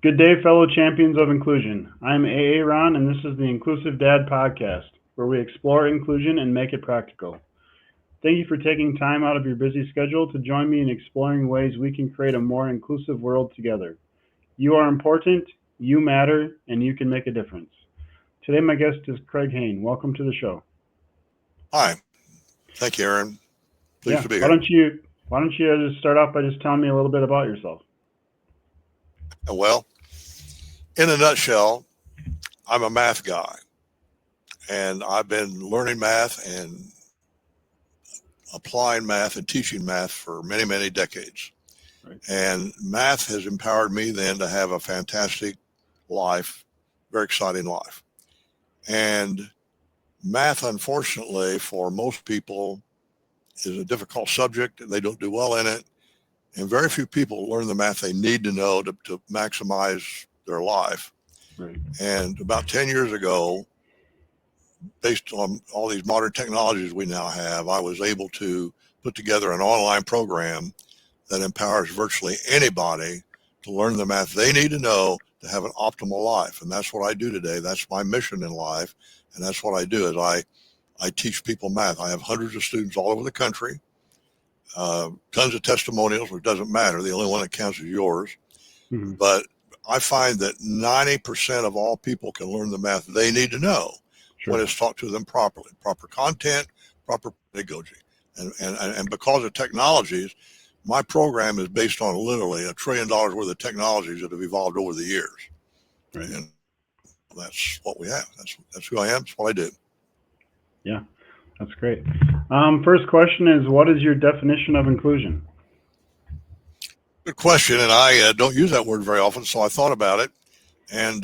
Good day, fellow champions of inclusion. I'm AA Ron, and this is the Inclusive Dad Podcast, where we explore inclusion and make it practical. Thank you for taking time out of your busy schedule to join me in exploring ways we can create a more inclusive world together. You are important, you matter, and you can make a difference. Today, my guest is Craig Hane. Welcome to the show. Hi. Thank you, Aaron. Pleased Yeah, to be why here. don't you just start off by just telling me a little bit about yourself? Well, in a nutshell, I'm a math guy, and I've been learning math and applying math and teaching math for many, many decades. Right. And math has empowered me then to have a fantastic life, very exciting life. And math, unfortunately, for most people, is a difficult subject. They don't do well in it. And very few people learn the math they need to know to maximize their life. Right. And about 10 years ago, based on all these modern technologies we now have, I was able to put together an online program that empowers virtually anybody to learn the math they need to know to have an optimal life. And that's what I do today. That's my mission in life. And that's what I do is I teach people math. I have hundreds of students all over the country, tons of testimonials, which doesn't matter. The only one that counts is yours. Mm-hmm. But I find that 90% of all people can learn the math they need to know when it's taught to them properly, proper content, proper pedagogy. And because of technologies, my program is based on literally $1 trillion worth of technologies that have evolved over the years. Right. And that's what we have. That's who I am. That's what I do. Yeah, that's great. First question is, what is your definition of inclusion? Good question, and I don't use that word very often, so I thought about it, and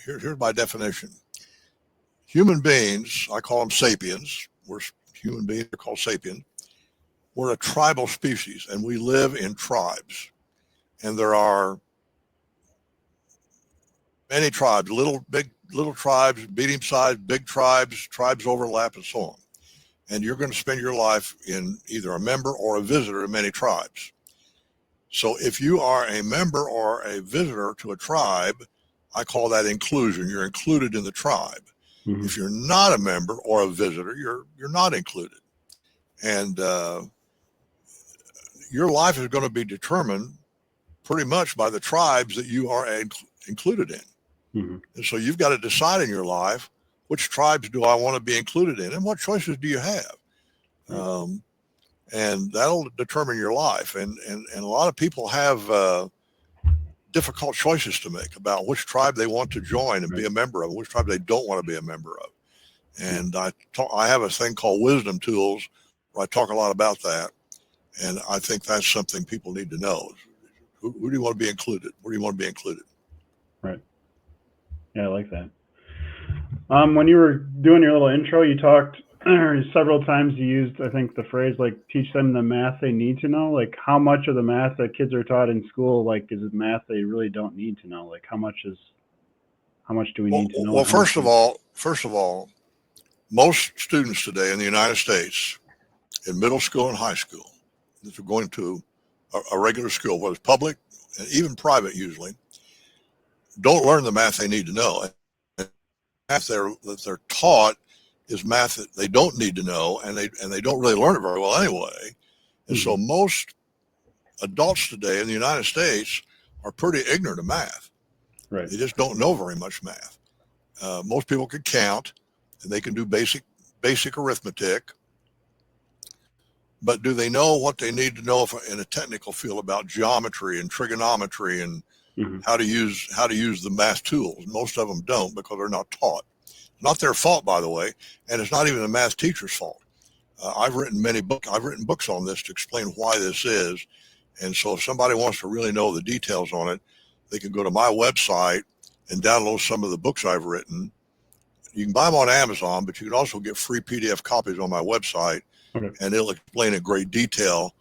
here's my definition. Human beings, I call them sapiens. We're human beings are called sapiens. We're a tribal species, and we live in tribes. And there are many tribes, little tribes, medium sized, big tribes, tribes overlap, and so on. And you're going to spend your life in either a member or a visitor in many tribes. So if you are a member or a visitor to a tribe, I call that inclusion. You're included in the tribe. Mm-hmm. If you're not a member or a visitor, you're not included. And your life is going to be determined pretty much by the tribes that you are included in. Mm-hmm. And so you've got to decide in your life, which tribes do I want to be included in, and what choices do you have? Mm-hmm. And that'll determine your life. And a lot of people have difficult choices to make about which tribe they want to join and be a member of, which tribe they don't want to be a member of. And I have a thing called Wisdom Tools where I talk a lot about that. And I think that's something people need to know. Who do you want to be included? Where do you want to be included? Right. Yeah, I like that. When you were doing your little intro, you talked several times. You used, I think, the phrase like teach them the math they need to know. Like, how much of the math that kids are taught in school, like, is it math they really don't need to know? Like, how much do we need to know? Well, first of all, most students today in the United States, in middle school and high school, that are going to a regular school, whether it's public and even private, usually don't learn the math they need to know. And math that they're taught is math that they don't need to know, and they don't really learn it very well anyway. And so most adults today in the United States are pretty ignorant of math. Right. They just don't know very much math. Most people can count, and they can do basic arithmetic. But do they know what they need to know in a technical field about geometry and trigonometry and how to use the math tools? Most of them don't because they're not taught. It's not their fault, by the way, and it's not even the math teacher's fault. I've written books on this to explain why this is. And so if somebody wants to really know the details on it, they can go to my website and download some of the books I've written. You can buy them on Amazon, but you can also get free PDF copies on my website. Okay. And it'll explain in great detail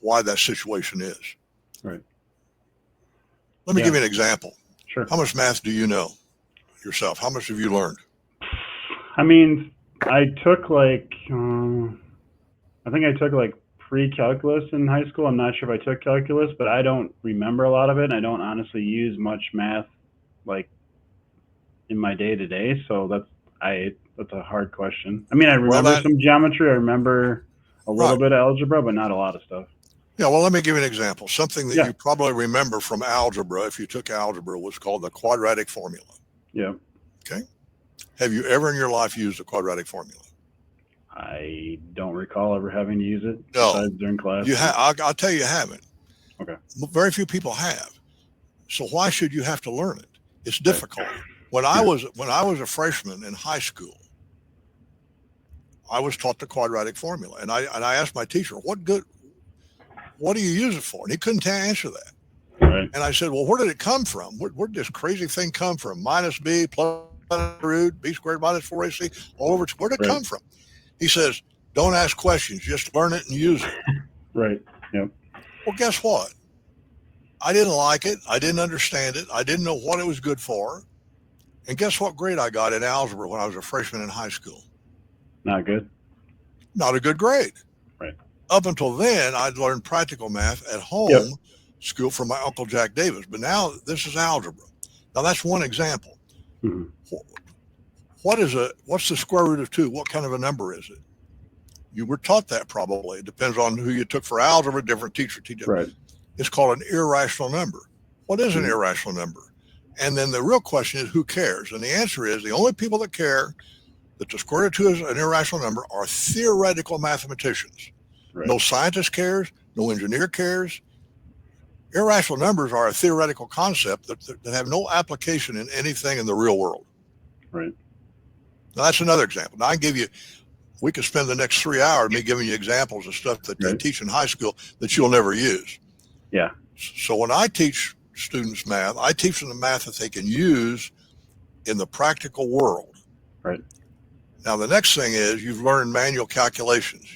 why that situation is. Right. Let me give you an example. Sure. How much math do you know yourself? How much have you learned? I mean, I took like free calculus in high school. I'm not sure if I took calculus, but I don't remember a lot of it, and I don't honestly use much math like in my day to day. So that's a hard question. I mean, I remember some geometry. I remember a little bit of algebra, but not a lot of stuff. Yeah, well, let me give you an example. Something that you probably remember from algebra, if you took algebra, was called the quadratic formula. Yeah. Okay. Have you ever in your life used a quadratic formula? I don't recall ever having to use it besides during class. I'll tell you haven't. Okay. Very few people have. So why should you have to learn it? It's difficult. When I was a freshman in high school, I was taught the quadratic formula, and I asked my teacher, what do you use it for? And he couldn't answer that. Right. And I said, well, where did it come from? Where did this crazy thing come from? Minus b plus root b squared minus 4ac all over. Where did it come from? He says, don't ask questions, just learn it and use it. Right. Yep. Well, guess what? I didn't like it. I didn't understand it. I didn't know what it was good for. And guess what grade I got in algebra when I was a freshman in high school? Not good. Not a good grade. Right. Up until then, I'd learned practical math at home, school from my Uncle Jack Davis. But now this is algebra. Now that's one example. Mm-hmm. What's the square root of 2? What kind of a number is it? You were taught that probably. It depends on who you took for algebra, different teacher teaches. Right. It's called an irrational number. What is an irrational number? And then the real question is, who cares? And the answer is, the only people that care that the square root of 2 is an irrational number are theoretical mathematicians. Right. No scientist cares. No engineer cares. Irrational numbers are a theoretical concept that have no application in anything in the real world. Right. Now, that's another example. Now, we could spend the next 3 hours me giving you examples of stuff that they teach in high school that you'll never use. Yeah. So when I teach students math, I teach them the math that they can use in the practical world. Right. Now, the next thing is you've learned manual calculations.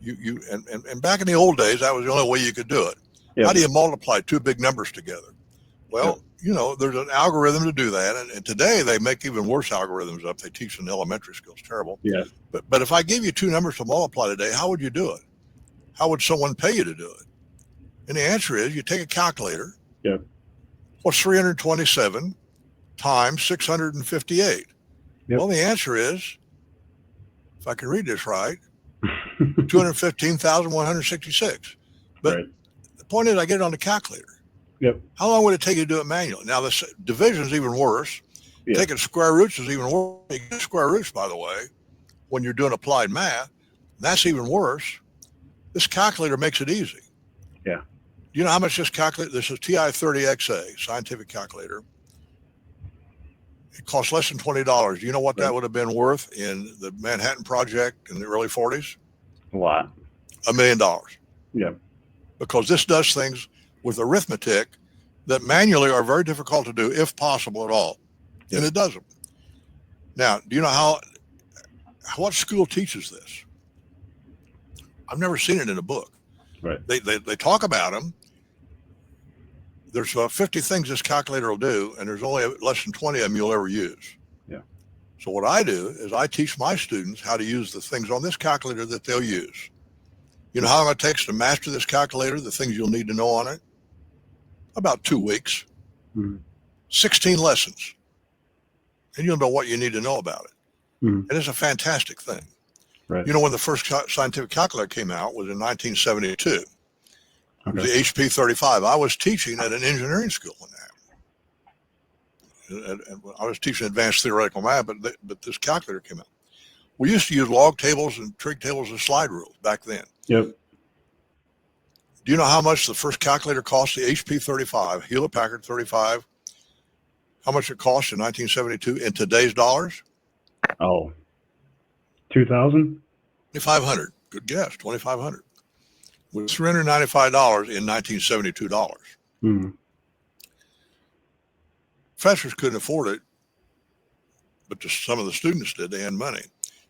And back in the old days, that was the only way you could do it. Yep. How do you multiply 2 big numbers together? Well, there's an algorithm to do that. And today they make even worse algorithms up. They teach in elementary schools. Terrible. Yeah. But if I gave you 2 numbers to multiply today, how would you do it? How would someone pay you to do it? And the answer is you take a calculator. Yep. What's 327 times 658? Yep. Well, the answer is, if I can read this right, 215,166. But the point is, I get it on the calculator. Yep. How long would it take you to do it manually? Now, the division is even worse. Yep. Taking square roots is even worse. You get square roots, by the way, when you're doing applied math. That's even worse. This calculator makes it easy. Yeah. Do you know how much this calculator? This is TI-30XA, scientific calculator. It costs less than $20. Do you know what that would have been worth in the Manhattan Project in the early 40s? A lot. $1 million. Yeah. Because this does things with arithmetic that manually are very difficult to do, if possible at all. Yep. And it does them. Now, do you know what school teaches this? I've never seen it in a book. Right. They talk about them. There's 50 things this calculator will do, and there's only less than 20 of them you'll ever use. Yeah. So what I do is I teach my students how to use the things on this calculator that they'll use. You know how long it takes to master this calculator, the things you'll need to know on it? About 2 weeks. Mm-hmm. 16 lessons. And you'll know what you need to know about it. Mm-hmm. And it's a fantastic thing. Right. You know, when the first scientific calculator came out was in 1972. It was the HP 35. I was teaching at an engineering school when that happened. And I was teaching advanced theoretical math, but this calculator came out. We used to use log tables and trig tables and slide rules back then. Yep. Do you know how much the first calculator cost? The HP 35, Hewlett Packard 35. How much it cost in 1972 in today's dollars? Oh, 2,000? 2,500. Good guess. 2,500. With $395 in 1972 dollars. Mm-hmm. Professors couldn't afford it, but some of the students did. They had money.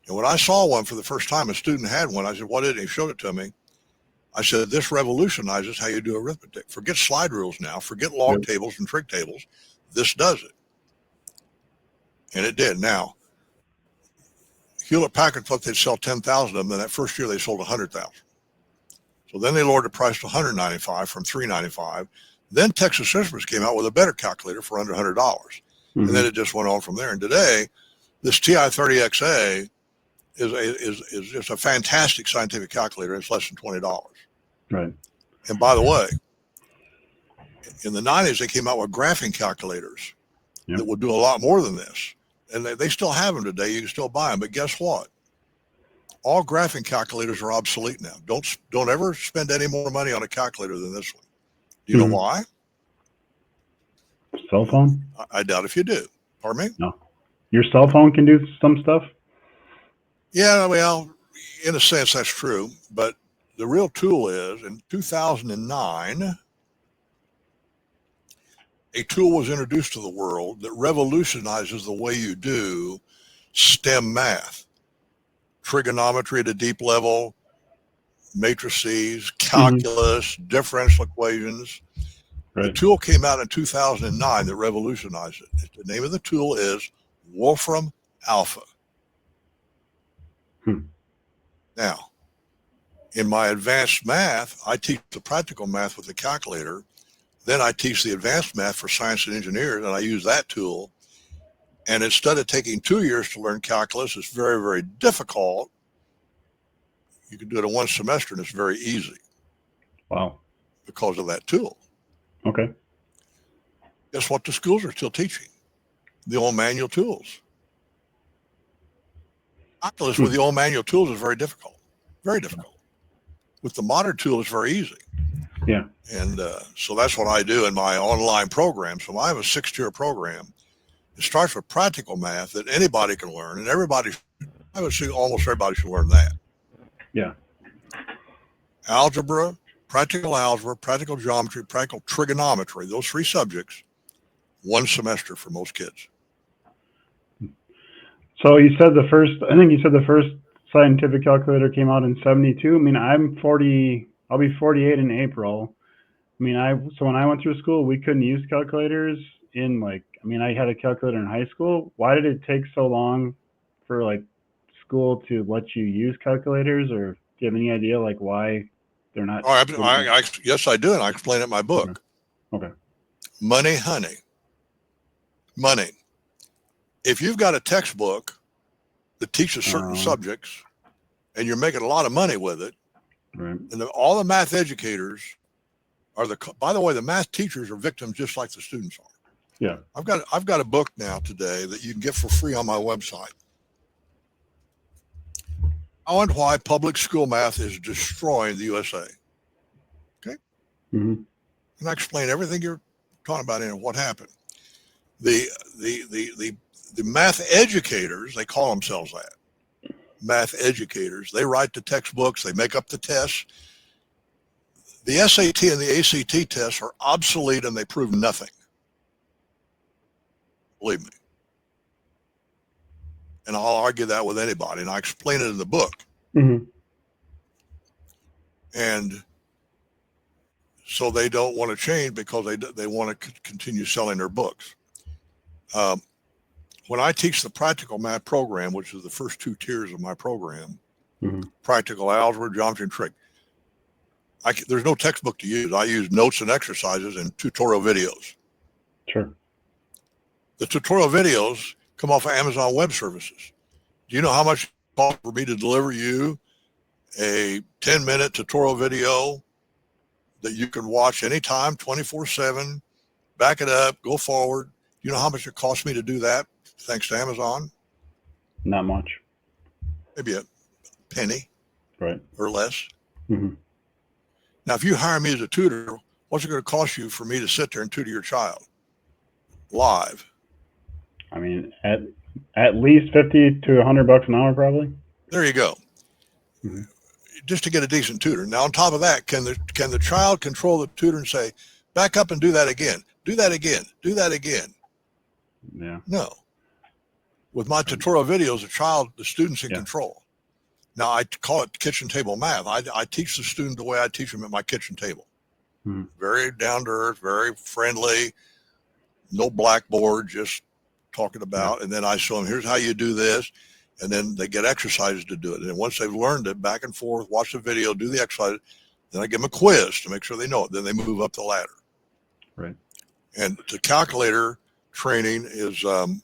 And when I saw one for the first time, a student had one. I said, what is it? He showed it to me. I said, this revolutionizes how you do arithmetic. Forget slide rules now. Forget log tables and trig tables. This does it. And it did. Now, Hewlett Packard thought they'd sell 10,000 of them. Then that first year they sold 100,000. So then they lowered the price to $195 from $395. Then Texas Instruments came out with a better calculator for under $100. Mm-hmm. And then it just went on from there. And today, this TI-30XA is just a fantastic scientific calculator. It's less than $20. Right. And by the way, in the 90s, they came out with graphing calculators that will do a lot more than this. And they still have them today. You can still buy them. But guess what? All graphing calculators are obsolete now. Don't ever spend any more money on a calculator than this one. Do you know why? Cell phone? I doubt if you do. Pardon me? No. Your cell phone can do some stuff? Yeah, well, in a sense, that's true. But the real tool is, in 2009, a tool was introduced to the world that revolutionizes the way you do STEM math. Trigonometry at a deep level, matrices, calculus, differential equations. Right. The tool came out in 2009 that revolutionized it. The name of the tool is Wolfram Alpha. Now, in my advanced math, I teach the practical math with the calculator. Then I teach the advanced math for science and engineers, and I use that tool. And instead of taking 2 years to learn calculus, it's very, very difficult. You can do it in one semester, and it's very easy. Wow. Because of that tool. Okay. Guess what the schools are still teaching? The old manual tools. Calculus with the old manual tools is very difficult. Very difficult. With the modern tool, it's very easy. Yeah. And so that's what I do in my online program. So I have a 6-tier program. It starts with practical math that anybody can learn, and I would say almost everybody should learn that. Yeah. Algebra, practical geometry, practical trigonometry, those 3 subjects, 1 semester for most kids. So I think you said the first scientific calculator came out in 72. I mean, I'll be 48 in April. I mean, so when I went through school, we couldn't use calculators I had a calculator in high school. Why did it take so long for school to let you use calculators, or do you have any idea why they're not? Yes, I do, and I explain it in my book. Okay. Money, honey. Money. If you've got a textbook that teaches certain subjects, and you're making a lot of money with it, right? And all the math educators by the way, the math teachers are victims just like the students are. Yeah. I've got a book now today that you can get for free on my website. How and Why Public School Math is Destroying the USA. Okay? Mm-hmm. And I explain everything you're talking about in what happened. The math educators, they call themselves that. Math educators. They write the textbooks, they make up the tests. The SAT and the ACT tests are obsolete and they prove nothing. Believe me. And I'll argue that with anybody, and I explain it in the book. Mm-hmm. And so they don't want to change because they want to continue selling their books. When I teach the practical math program, which is the first 2 tiers of my program, practical algebra, geometry, and trig, there's no textbook to use. I use notes and exercises and tutorial videos. Sure. The tutorial videos come off of Amazon Web Services. Do you know how much it costs for me to deliver you a 10-minute tutorial video that you can watch anytime, 24/7, back it up, go forward? Do you know how much it costs me to do that thanks to Amazon? Not much. Maybe a penny, right, or less. Mm-hmm. Now, if you hire me as a tutor, what's it going to cost you for me to sit there and tutor your child live? I mean, at least $50 to $100 an hour, probably. There you go. Mm-hmm. Just to get a decent tutor. Now, on top of that, can the child control the tutor and say, back up and do that again, do that again, do that again? Yeah. No. With my tutorial videos, the student's in control. Now, I call it kitchen table math. I teach the student the way I teach them at my kitchen table. Mm-hmm. Very down to earth, very friendly, no blackboard, just talking about, and then I show them, here's how you do this, and then they get exercises to do it. And once they've learned it, back and forth, watch the video, do the exercise, Then I give them a quiz to make sure they know it. Then they move up the ladder. Right. And the calculator training is to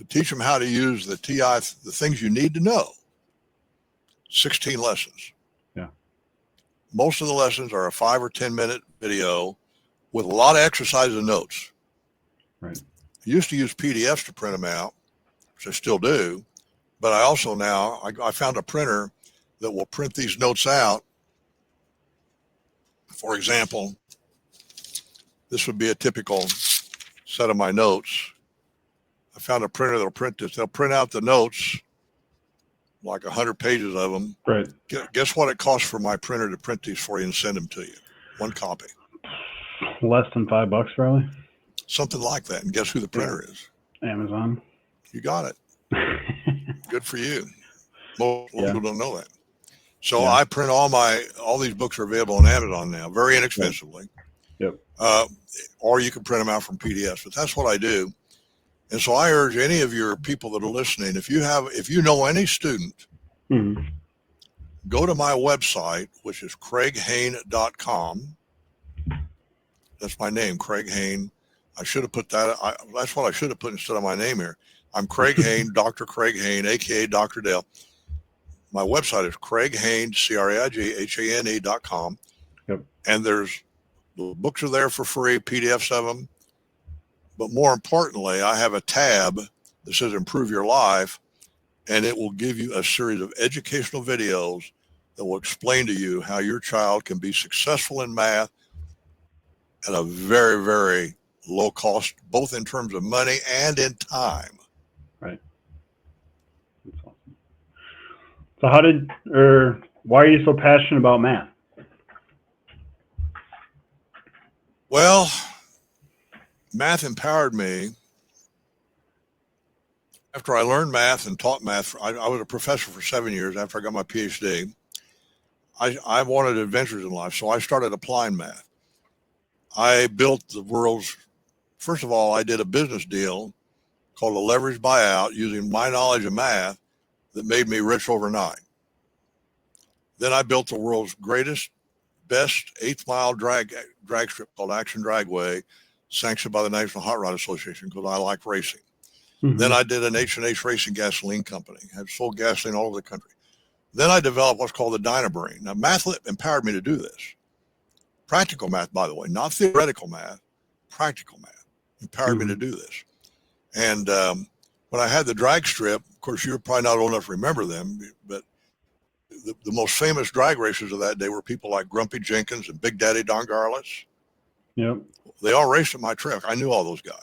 teach them how to use the TI, the things you need to know. 16 lessons. Yeah. Most of the lessons are a 5 or 10 minute video with a lot of exercises and notes. Right. I used to use PDFs to print them out, which I still do. But I also now, I found a printer that will print these notes out. For example, this would be a typical set of my notes. I found a printer that'll print this. They'll print out the notes, like 100 pages of them. Right. Guess what it costs for my printer to print these for you and send them to you? One copy. Less than $5, probably. Something like that. And guess who the printer is? Amazon. You got it. Good for you. Most people don't know that. So I print all these books are available on Amazon now, very inexpensively. Yep. Or you can print them out from PDFs, but that's what I do. And so I urge any of your people that are listening, if you know any student, go to my website, which is craighane.com. That's my name, Craig Hane. I should have put that. That's what I should have put instead of my name here. I'm Craig Hane, Dr. Craig Hane, aka Dr.Del. My website is craighane, CRAIGHANE.com. Yep. And the books are there for free, PDFs of them. But more importantly, I have a tab that says Improve Your Life, and it will give you a series of educational videos that will explain to you how your child can be successful in math at a very, very low cost, both in terms of money and in time. Right. That's awesome. So why are you so passionate about math? Well, math empowered me. After I learned math and taught math, I was a professor for 7 years after I got my PhD. I wanted adventures in life, so I started applying math. I built the world's, first of all, I did a business deal called a leverage buyout using my knowledge of math that made me rich overnight. Then I built the world's greatest, best 8th mile drag strip called Action Dragway, sanctioned by the National Hot Rod Association because I like racing. Then I did an H&H Racing gasoline company, had sold gasoline all over the country. Then I developed what's called the Dynabrain. Now, math empowered me to do this. Practical math, by the way, not theoretical math, practical math empowered me to do this. And when I had the drag strip, of course, you're probably not old enough to remember them, but the most famous drag racers of that day were people like Grumpy Jenkins and Big Daddy Don Garlits. Yep. They all raced at my track. I knew all those guys.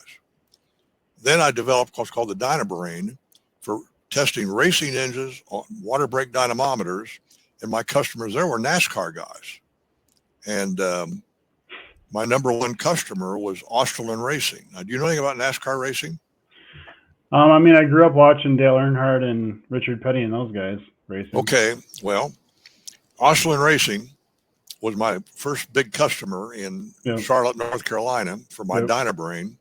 Then I developed what's called the Dynabrain for testing racing engines on water brake dynamometers. And my customers there were NASCAR guys. And my number one customer was Australian Racing. Now, do you know anything about NASCAR racing? I mean, I grew up watching Dale Earnhardt and Richard Petty and those guys racing. Okay, well, Australian Racing was my first big customer in Charlotte, North Carolina for my Dynabrain.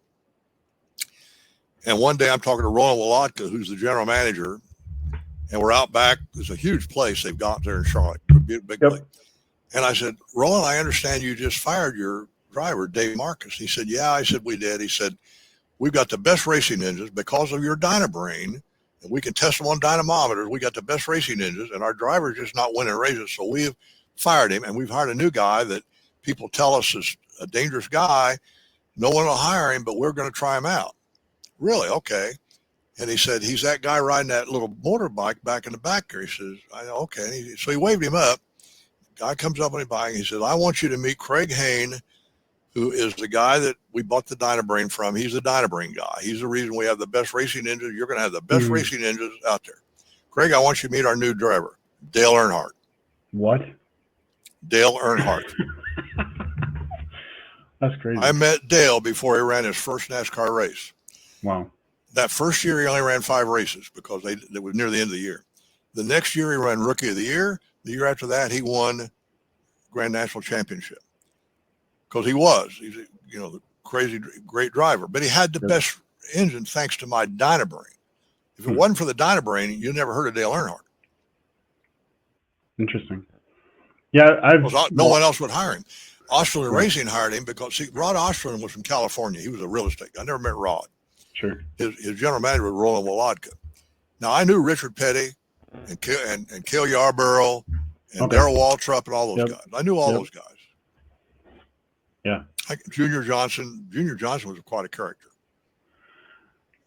And one day I'm talking to Roland Wolotka, who's the general manager, and we're out back. There's a huge place they've got there in Charlotte, a big place. And I said, Roland, I understand you just fired your driver, Dave Marcus. He said, yeah. I said, we did. He said, we've got the best racing engines because of your Dynabrain, and we can test them on dynamometers. We got the best racing engines, and our driver's just not winning races. So we've fired him, and we've hired a new guy that people tell us is a dangerous guy. No one will hire him, but we're going to try him out. Really? Okay. And he said, he's that guy riding that little motorbike back in the back there. He says, I know, okay. So he waved him up. Guy comes up on his bike. He said, I want you to meet Craig Hane, who is the guy that we bought the Dynabrain from. He's the Dynabrain guy. He's the reason we have the best racing engines. You're going to have the best racing engines out there. Craig, I want you to meet our new driver, Dale Earnhardt. What? Dale Earnhardt. That's crazy. I met Dale before he ran his first NASCAR race. Wow. That first year, he only ran 5 races because it was near the end of the year. The next year, he ran Rookie of the Year. The year after that, he won Grand National Championship because he's the crazy great driver. But he had the best engine thanks to my Dynabrain. If it wasn't for the Dynabrain, you never heard of Dale Earnhardt. Interesting. Yeah, No one else would hire him. Osterlund Racing hired him because, see, Rod Osterlund was from California. He was a real estate guy. I never met Rod. Sure. His general manager was Roland Wolodka. Now, I knew Richard Petty and Cale Yarborough and Darrell Waltrip and all those guys. I knew all those guys. Yeah. Junior Johnson was quite a character.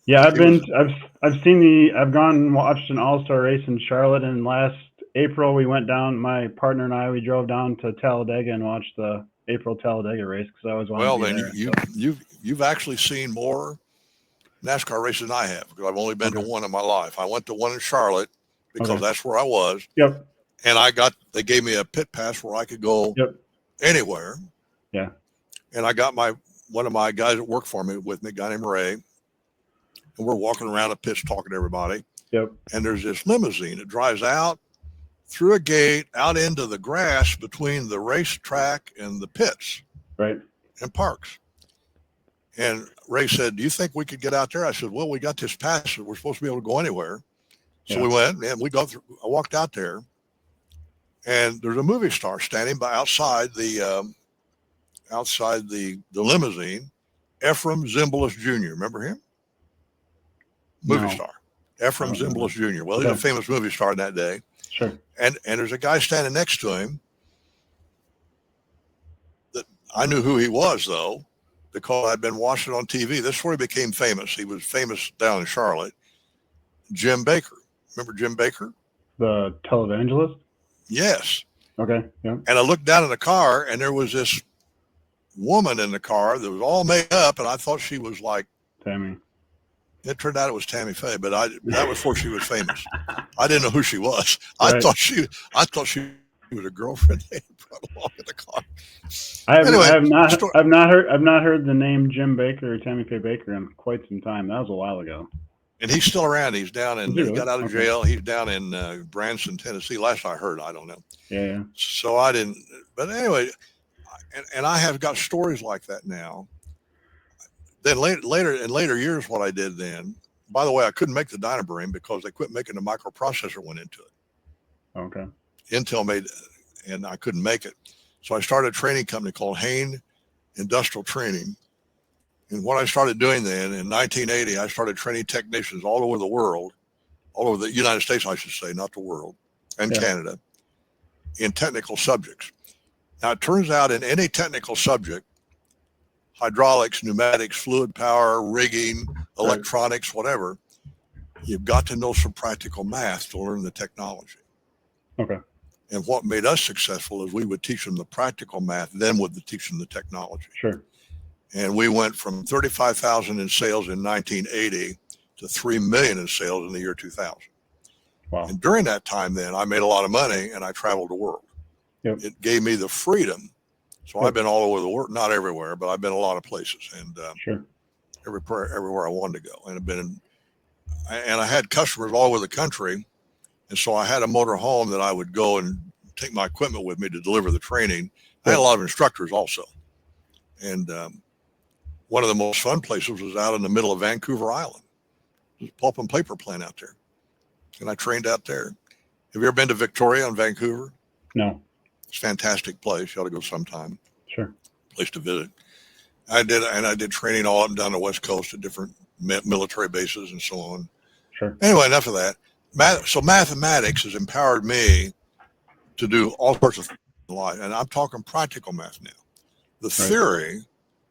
Yeah, I've gone and watched an all-star race in Charlotte, and last April we went down, my partner and I, we drove down to Talladega and watched the April Talladega race because I was wanted to be there. You've actually seen more NASCAR races than I have, because I've only been to one in my life. I went to one in Charlotte because that's where I was. Yep. And they gave me a pit pass where I could go anywhere. Yeah. And I got one of my guys that worked for me with me, a guy named Ray. And we're walking around the pits talking to everybody. Yep. And there's this limousine that drives out through a gate out into the grass between the racetrack and the pits. Right. And parks. And Ray said, "Do you think we could get out there?" I said, "Well, we got this pass. We're supposed to be able to go anywhere." So we went, and I walked out there, and there's a movie star standing by outside the limousine, Ephraim Zimbalist Jr. Remember him? Movie star, Ephraim Zimbalist Jr. Well, he's a famous movie star in that day. Sure. And there's a guy standing next to him that I knew who he was, though, because I'd been watching on TV. This is where he became famous. He was famous down in Charlotte. Jim Baker. Remember Jim Baker? The televangelist? Yes. Okay. Yeah. And I looked down in the car, and there was this woman in the car that was all made up, and I thought she was like Tammy. It turned out it was Tammy Faye, but that was before she was famous. I didn't know who she was. Right. I thought she was a girlfriend they brought along in the car. I've not heard the name Jim Baker or Tammy Faye Baker in quite some time. That was a while ago. And he's still around. He's down in. He got out of jail. He's down in Branson, Tennessee. Last I heard, I don't know. Yeah. So I didn't. But anyway, and I have got stories like that now. Then later years, what I did then, by the way, I couldn't make the Dynabrain because they quit making the microprocessor went into it. Okay. Intel made, and I couldn't make it. So I started a training company called Hane Industrial Training. And what I started doing then in 1980, I started training technicians all over the world, all over the United States, I should say, not the world, and Canada, in technical subjects. Now, it turns out in any technical subject, hydraulics, pneumatics, fluid power, rigging, electronics, whatever, you've got to know some practical math to learn the technology. Okay. And what made us successful is we would teach them the practical math, then would teach them the technology. Sure. And we went from 35,000 in sales in 1980 to 3 million in sales in the year 2000. Wow. And during that time then, I made a lot of money and I traveled the world. Yep. It gave me the freedom. So I've been all over the world, not everywhere, but I've been a lot of places, and everywhere I wanted to go. And I had customers all over the country, and so I had a motor home that I would go and take my equipment with me to deliver the training. I had a lot of instructors also, and one of the most fun places was out in the middle of Vancouver Island. There's a pulp and paper plant out there, and I trained out there. Have you ever been to Victoria in Vancouver? No. It's a fantastic place. You ought to go sometime. Sure. Place to visit. I did training all up and down the West Coast at different military bases and so on. Sure. Anyway, enough of that. So mathematics has empowered me to do all sorts of things in life. And I'm talking practical math now. The theory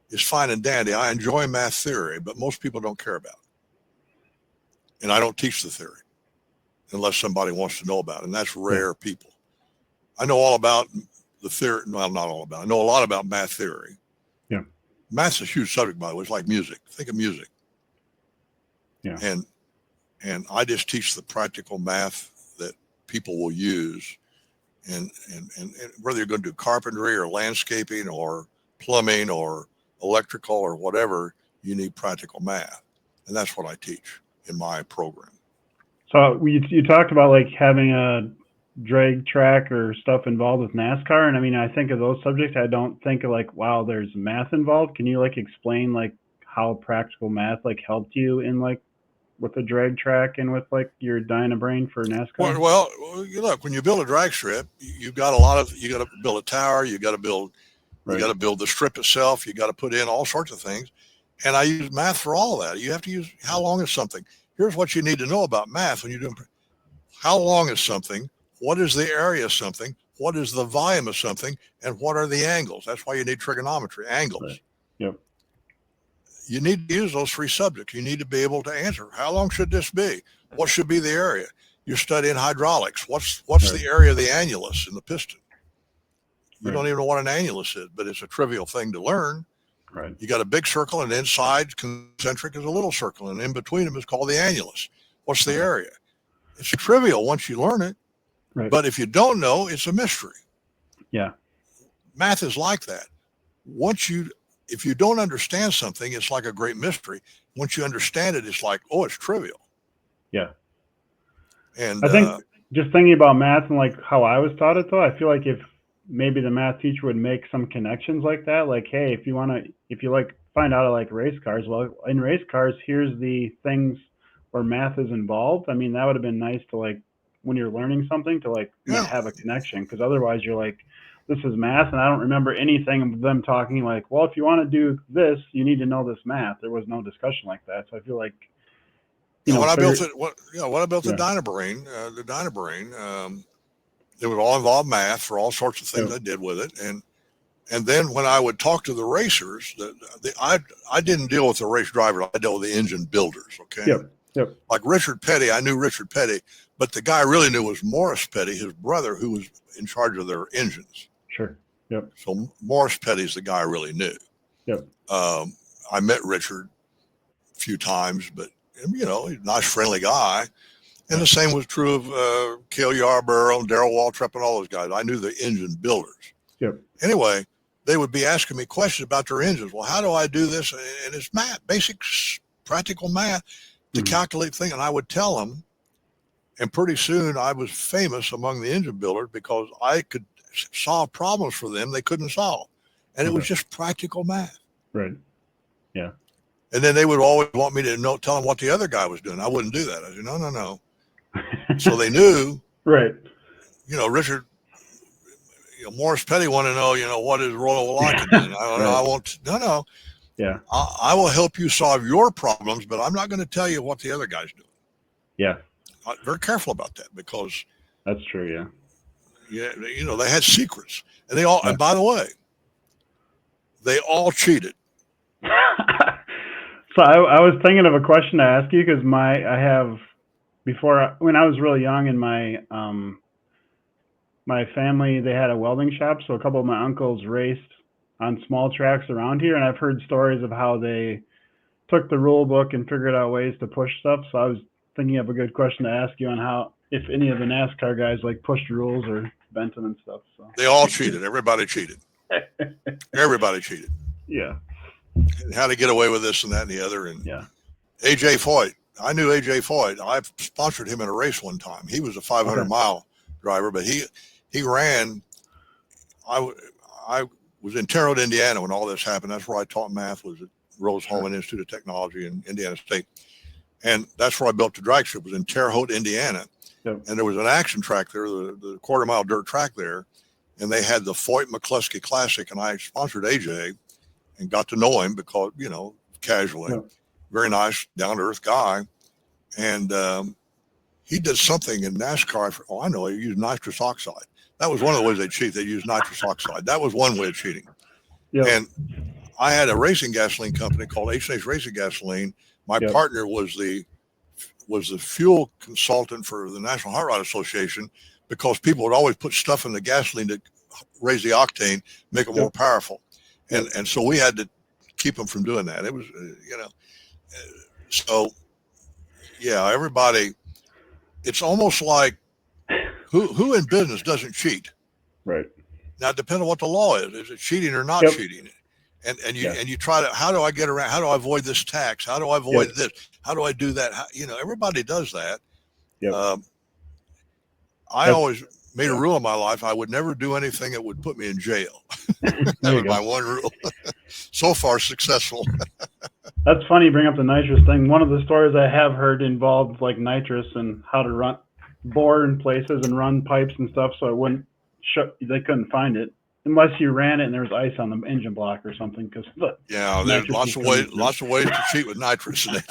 is fine and dandy. I enjoy math theory, but most people don't care about it. And I don't teach the theory unless somebody wants to know about it. And that's rare people. I know all about the theory. Well, not all about. I know a lot about math theory. Yeah. Math's a huge subject, by the way. It's like music. Think of music. Yeah. And I just teach the practical math that people will use. And whether you're going to do carpentry or landscaping or plumbing or electrical or whatever, you need practical math. And that's what I teach in my program. So you talked about like having a drag track or stuff involved with NASCAR, and I mean, I think of those subjects, I don't think of like, wow, there's math involved. Can you like explain like how practical math like helped you in like with the drag track and with like your Dynabrain for NASCAR? Well, you look, when you build a drag strip, you've got you got to build a tower, you got to build the strip itself, you got to put in all sorts of things. And I use math for all that. You have to use how long is something. Here's what you need to know about math when you're doing how long is something, what is the area of something, what is the volume of something, and what are the angles. That's why you need trigonometry, angles. Right. Yep. You need to use those three subjects. You need to be able to answer, how long should this be? What should be the area? You're studying hydraulics. What's the area of the annulus in the piston? You don't even know what an annulus is, but it's a trivial thing to learn. Right. You got a big circle, and inside concentric is a little circle, and in between them is called the annulus. What's the area? It's trivial once you learn it, but if you don't know, it's a mystery. Yeah. Math is like that. If you don't understand something, it's like a great mystery. Once you understand it, it's like, oh, it's trivial. Yeah. And I think just thinking about math and like how I was taught it, though, I feel like if maybe the math teacher would make some connections like that, like, hey, if you like find out I like race cars, well, in race cars, here's the things where math is involved. I mean, that would have been nice to like, when you're learning something, to like have a connection, because otherwise you're like, this is math, and I don't remember anything of them talking like, well, if you want to do this, you need to know this math. There was no discussion like that. So I feel like, when I built the Dynabrain, it would all involve math for all sorts of things I did with it. And then when I would talk to the racers, I didn't deal with the race driver. I dealt with the engine builders. Okay. Yep. Like Richard Petty, I knew Richard Petty, but the guy I really knew was Morris Petty, his brother, who was in charge of their engines. Sure. Yep. So Morris Petty's the guy I really knew. Yep. I met Richard a few times, but he's a nice, friendly guy. And the same was true of Cale Yarborough and Darrell Waltrip and all those guys. I knew the engine builders. Yep. Anyway, they would be asking me questions about their engines. Well, how do I do this? And it's math, basic practical math to calculate things. And I would tell them. And pretty soon I was famous among the engine builders because I could solve problems for them they couldn't solve. And it was just practical math. Right. Yeah. And then they would always want me to tell them what the other guy was doing. I wouldn't do that. I said, no. So they knew. Right. Richard, Morris Petty wanted to know, what is Royal Lockett doing? I won't. No. Yeah. I will help you solve your problems, but I'm not going to tell you what the other guy's doing. Yeah. I'm very careful about that because that's true. Yeah. They had secrets, and they all. And by the way, they all cheated. So I was thinking of a question to ask you because when I was really young, and my family, they had a welding shop, so a couple of my uncles raced on small tracks around here, and I've heard stories of how they took the rule book and figured out ways to push stuff. So I was thinking of a good question to ask you on how, if any of the NASCAR guys like pushed rules or bent them and stuff. So they all cheated. Everybody cheated. Everybody cheated. Yeah. And how to get away with this and that and the other. And AJ Foyt. I knew AJ Foyt. I sponsored him in a race one time. He was a 500-mile driver, but he ran. I was in Terre Haute, Indiana when all this happened. That's where I taught math, was at Rose-Hulman Institute of Technology in Indiana State. And that's where I built the drag strip, was in Terre Haute, Indiana. Yep. And there was an action track there, the quarter-mile dirt track there. And they had the Foyt McCluskey Classic, and I sponsored AJ and got to know him because, casually. Yep. Very nice, down-to-earth guy. And he did something in NASCAR. I know, he used nitrous oxide. That was one of the ways they cheat. They used nitrous oxide. That was one way of cheating. Yep. And I had a racing gasoline company called H&H Racing Gasoline. My partner was the fuel consultant for the National Hot Rod Association, because people would always put stuff in the gasoline to raise the octane, make it more powerful. And so we had to keep them from doing that. It was, so everybody, it's almost like who in business doesn't cheat? Right. Now, it depends on what the law is. Is it cheating or not cheating? And you try to, how do I get around? How do I avoid this tax? How do I avoid this? How do I do that? Everybody does that. Yep. I always made a rule in my life. I would never do anything that would put me in jail. That was my one rule. So far, successful. That's funny you bring up the nitrous thing. One of the stories I have heard involved like nitrous and how to bore in places and run pipes and stuff so it wouldn't they couldn't find it unless you ran it and there was ice on the engine block or something because there's lots of ways to cheat with nitrous, and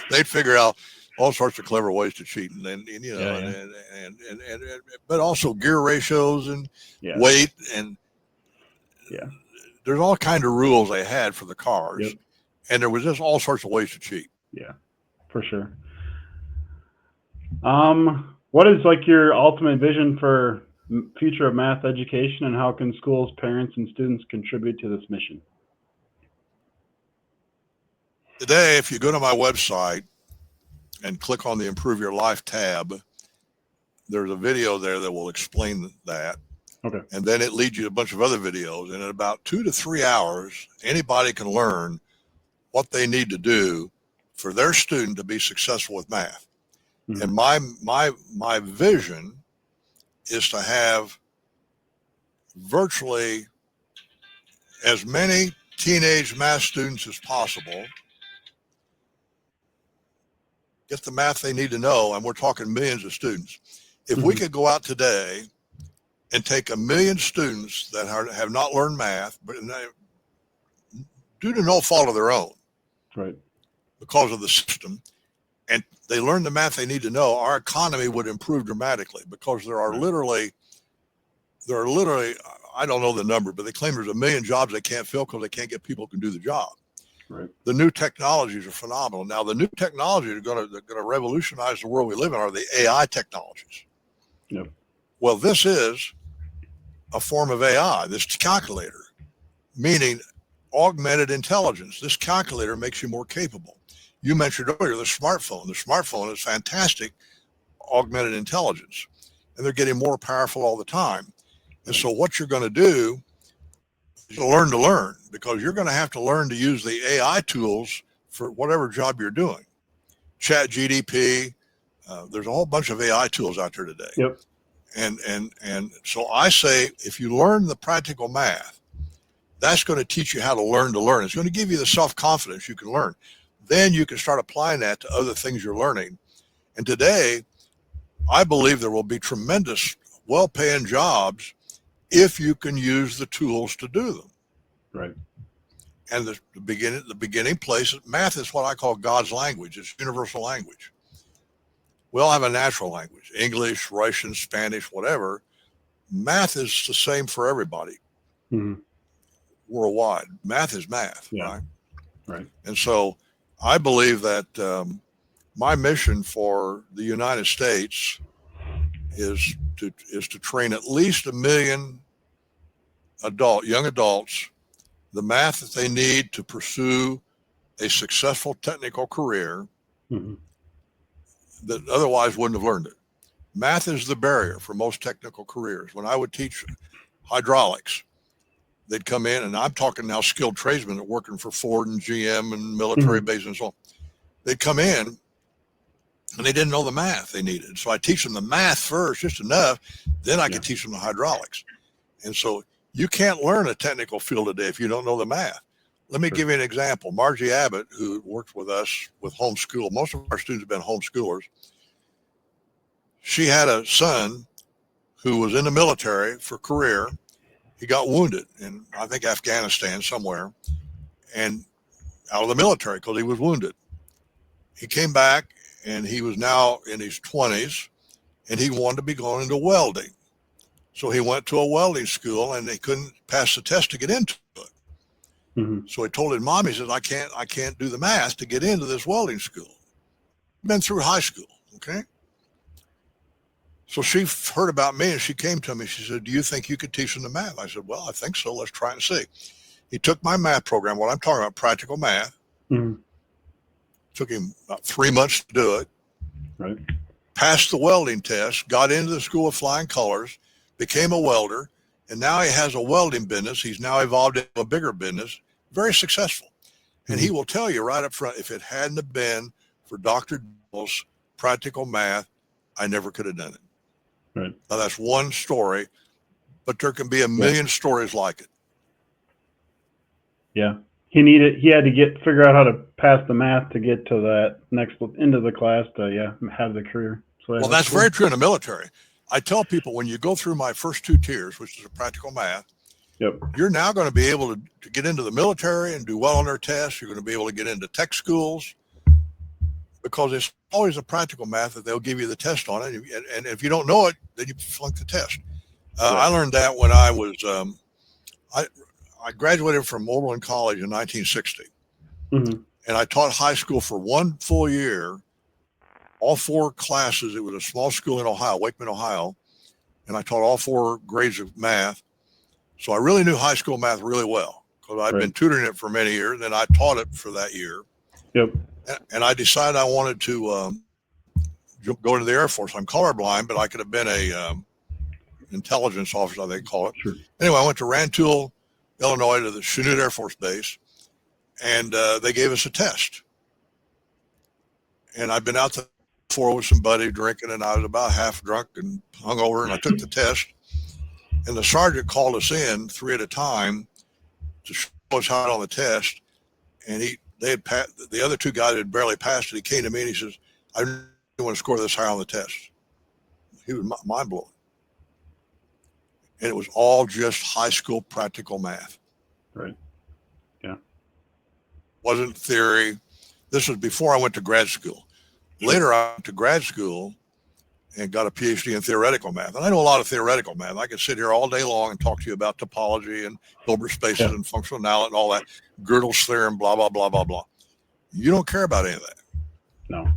they'd figure out all sorts of clever ways to cheat, and but also gear ratios and weight, and there's all kind of rules they had for the cars, and there was just all sorts of ways to cheat. Yeah, for sure. What is like your ultimate vision for future of math education, and how can schools, parents, and students contribute to this mission? Today, if you go to my website and click on the Improve Your Life tab, there's a video there that will explain that. Okay. And then it leads you to a bunch of other videos. And in about 2 to 3 hours, anybody can learn what they need to do for their student to be successful with math. Mm-hmm. And my vision is to have virtually as many teenage math students as possible get the math they need to know, and we're talking millions of students. If we could go out today and take 1 million students that have not learned math, but due to no fault of their own, right, because of the system, and they learn the math they need to know, our economy would improve dramatically, because there are literally, I don't know the number, but they claim there's 1 million jobs they can't fill because they can't get people who can do the job. Right. The new technologies are phenomenal. Now, the new technologies are going to revolutionize the world we live in are the AI technologies. Yep. Well, this is a form of AI, this calculator, meaning augmented intelligence. This calculator makes you more capable. You mentioned earlier the smartphone. The smartphone is fantastic augmented intelligence, and they're getting more powerful all the time. And so what you're going to do is learn to learn, because you're going to have to learn to use the AI tools for whatever job you're doing. Chat GDP, there's a whole bunch of AI tools out there today. Yep. And so I say, if you learn the practical math, that's going to teach you how to learn. It's going to give you the self-confidence you can learn. Then you can start applying that to other things you're learning. And today, I believe there will be tremendous, well-paying jobs if you can use the tools to do them. Right. And the beginning place, math is what I call God's language. It's universal language. We all have a natural language, English, Russian, Spanish, whatever. Math is the same for everybody worldwide. Math is math, right? Right. And so I believe that my mission for the United States is to train at least 1 million young adults the math that they need to pursue a successful technical career that otherwise wouldn't have learned it. Math is the barrier for most technical careers. When I would teach hydraulics, they'd come in, and I'm talking now skilled tradesmen that are working for Ford and GM and military bases and so on. They'd come in, and they didn't know the math they needed. So I teach them the math first, just enough, then I could teach them the hydraulics. And so you can't learn a technical field today if you don't know the math. Let me give you an example. Margie Abbott, who works with us with homeschool, most of our students have been homeschoolers. She had a son who was in the military for career. He got wounded in, I think, Afghanistan somewhere, and out of the military because he was wounded. He came back, and he was now in his 20s, and he wanted to be going into welding. So he went to a welding school, and they couldn't pass the test to get into it. So he told his mom, he says, I can't do the math to get into this welding school. Been through high school, okay? So she heard about me, and she came to me. She said, do you think you could teach him the math? I said, well, I think so. Let's try and see. He took my math program, what I'm talking about, practical math. Took him about 3 months to do it. Right. Passed the welding test, got into the School of Flying Colors, became a welder, and now he has a welding business. He's now evolved into a bigger business, very successful. And he will tell you right up front, if it hadn't have been for Dr. Del's practical math, I never could have done it. Right. Now, that's one story, but there can be 1 million stories like it. Yeah. he had to figure out how to pass the math to get to that next into the class to have the career. So well, that's cool. Very true in the military. I tell people when you go through my first 2 tiers, which is a practical math, you're now going to be able to get into the military and do well on their tests. You're going to be able to get into tech schools because it's always a practical math that they'll give you the test on it. And if you don't know it, then you flunk the test. I learned that when I was, I graduated from Oberlin College in 1960. Mm-hmm. And I taught high school for 1 full year, all 4 classes. It was a small school in Ohio, Wakeman, Ohio. And I taught all 4 grades of math. So I really knew high school math really well because I'd been tutoring it for many years, and I taught it for that year. Yep. And I decided I wanted to go into the Air Force. I'm colorblind, but I could have been a intelligence officer, they call it. Sure. Anyway, I went to Rantoul, Illinois, to the Chanute Air Force Base, and they gave us a test. And I'd been out there before with somebody drinking, and I was about half drunk and hungover, and I took the test. And the sergeant called us in 3 at a time to show us how on the test. And the other 2 guys had barely passed it. He came to me and he says, "I really want to score this high on the test." He was mind blowing. And it was all just high school practical math. Right. Yeah. Wasn't theory. This was before I went to grad school. Later, I went to grad school and got a PhD in theoretical math. And I know a lot of theoretical math. I could sit here all day long and talk to you about topology and Hilbert spaces and functional analysis and all that, Gödel's theorem, blah, blah, blah, blah, blah. You don't care about any of that. No.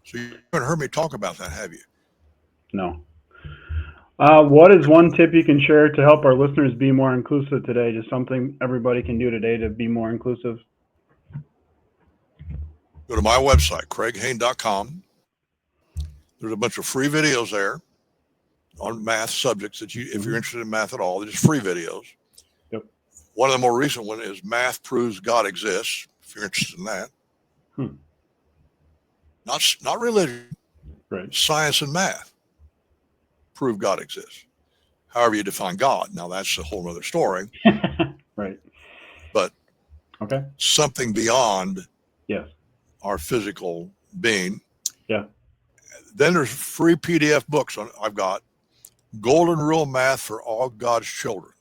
So you haven't heard me talk about that, have you? No. What is one tip you can share to help our listeners be more inclusive today? Just something everybody can do today to be more inclusive? Go to my website, craighane.com. There's a bunch of free videos there on math subjects that if you're interested in math at all, they're just free videos. Yep. One of the more recent ones is Math Proves God Exists, if you're interested in that. Not religion, right? Science and math prove God exists. However you define God. Now that's a whole other story. Right. But something beyond our physical being. Yeah. Then there's free PDF books I've got. Golden Rule Math for All God's Children.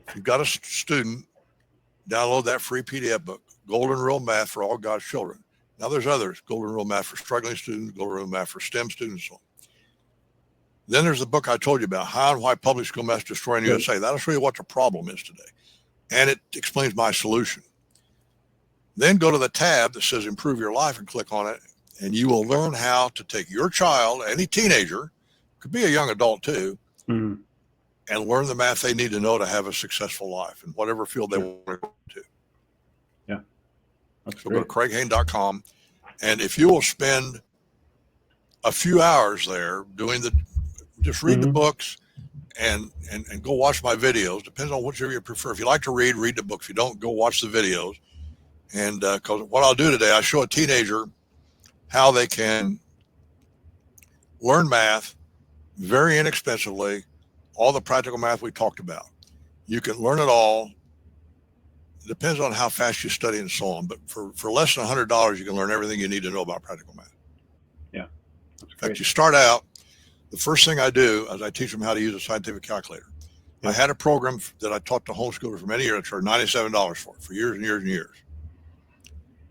If you've got a student, download that free PDF book, Golden Rule Math for All God's Children. Now there's others, Golden Rule Math for struggling students, Golden Rule Math for STEM students, and so on. Then there's the book I told you about, How and Why Public School Math is Destroying USA. That'll show you what the problem is today. And it explains my solution. Then go to the tab that says Improve Your Life and click on it. And you will learn how to take your child, any teenager, could be a young adult too, and learn the math they need to know to have a successful life in whatever field they want to go to. Yeah. So go to craighane.com. And if you will spend a few hours there just read the books and go watch my videos, depends on whichever you prefer. If you like to read the book. If you don't, go watch the videos. And because what I'll do today, I show a teenager how they can learn math very inexpensively, all the practical math we talked about. You can learn it all. It depends on how fast you study and so on. But for less than $100, you can learn everything you need to know about practical math. Yeah. In fact, you start out, the first thing I do is I teach them how to use a scientific calculator. Yeah. I had a program that I taught to homeschoolers for many years. I charged $97 for years and years and years.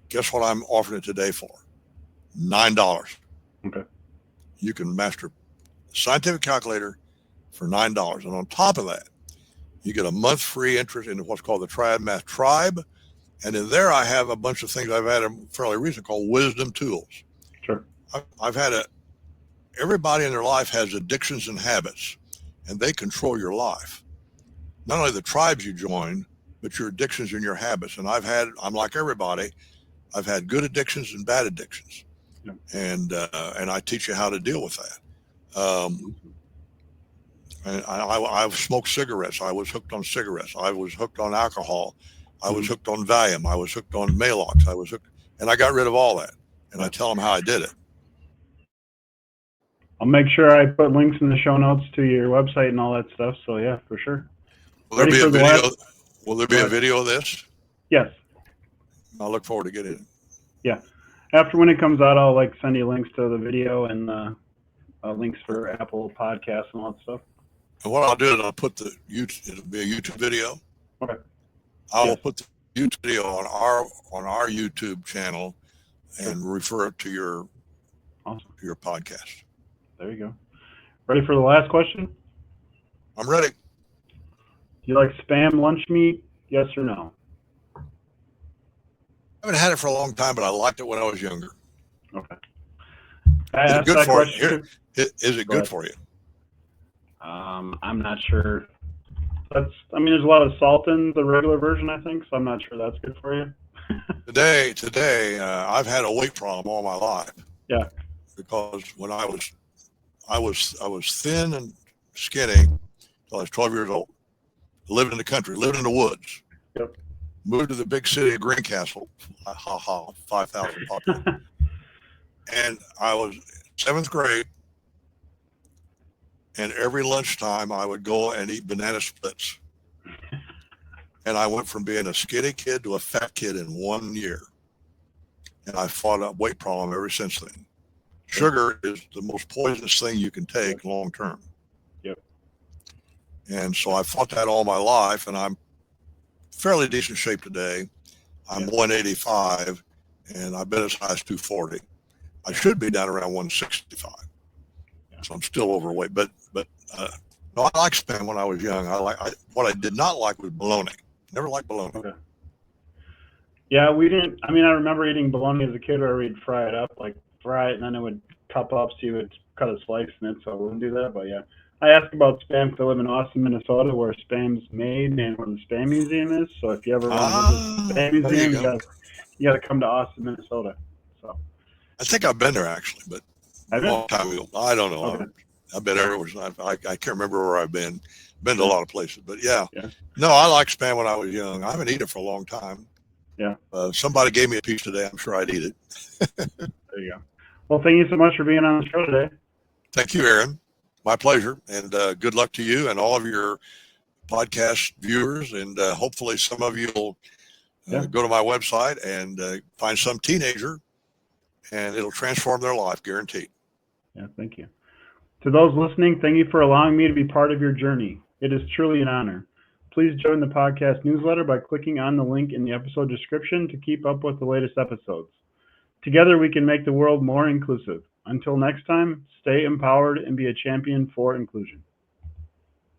Guess what I'm offering it today for? $9. Okay. You can master scientific calculator for $9. And on top of that, you get a month free interest in what's called the Triad Math Tribe. And in there, I have a bunch of things I've had fairly recent called wisdom tools. Sure. I've had everybody in their life has addictions and habits, and they control your life. Not only the tribes you join, but your addictions and your habits. And I'm like everybody, I've had good addictions and bad addictions. Yeah. And I teach you how to deal with that. And I've smoked cigarettes. I was hooked on cigarettes. I was hooked on alcohol. I was hooked on Valium. I was hooked on Maalox. I was hooked, and I got rid of all that. And I tell them how I did it. I'll make sure I put links in the show notes to your website and all that stuff. So yeah, for sure. Well, there'll be a video. Will there be a video of this? Yes. I'll look forward to getting it. Yeah. After when it comes out, I'll send you links to the video and links for Apple Podcasts and all that stuff. And what I'll do is I'll put it'll be a YouTube video. Okay. I will put the YouTube video on our YouTube channel and refer it to your podcast. There you go. Ready for the last question? I'm ready. Do you like Spam lunch meat? Yes or no? I haven't had it for a long time, but I liked it when I was younger. Okay. Is it good for you? Is it good for you? I'm not sure. There's a lot of salt in the regular version, I think, so I'm not sure that's good for you. Today, I've had a weight problem all my life. Yeah. Because when I was thin and skinny until I was 12 years old. Lived in the country, lived in the woods. Yep. Moved to the big city of Greencastle. 5,000 population. And I was 7th grade. And every lunchtime I would go and eat banana splits. And I went from being a skinny kid to a fat kid in 1 year. And I fought a weight problem ever since then. Sugar is the most poisonous thing you can take long term. Yep. And so I fought that all my life, and I'm fairly decent shape today. I'm 185, and I've been as high as 240. I should be down around 165. So I'm still overweight, but no, I like Spam when I was young. What I did not like was bologna. Never liked bologna. Okay. Yeah, we didn't. I remember eating bologna as a kid, where we'd fry it up, fry it, and then it would cup up, so you would cut a slice in it. So I wouldn't do that. But yeah, I asked about Spam because I live in Austin, Minnesota, where Spam's made and where the Spam Museum is. So if you ever want to visit the Spam Museum, you got to come to Austin, Minnesota. So I think I've been there actually, but a long time ago. I don't know. Okay. I've been everywhere. I can't remember where I've been. Been to a lot of places, but yeah. No, I liked Spam when I was young. I haven't eaten it for a long time. Yeah. Somebody gave me a piece today. I'm sure I'd eat it. There you go. Well, thank you so much for being on the show today. Thank you, Aaron. My pleasure. And good luck to you and all of your podcast viewers. And hopefully some of you will go to my website and find some teenager, and it'll transform their life, guaranteed. Yeah, thank you. To those listening, thank you for allowing me to be part of your journey. It is truly an honor. Please join the podcast newsletter by clicking on the link in the episode description to keep up with the latest episodes. Together, we can make the world more inclusive. Until next time, stay empowered and be a champion for inclusion.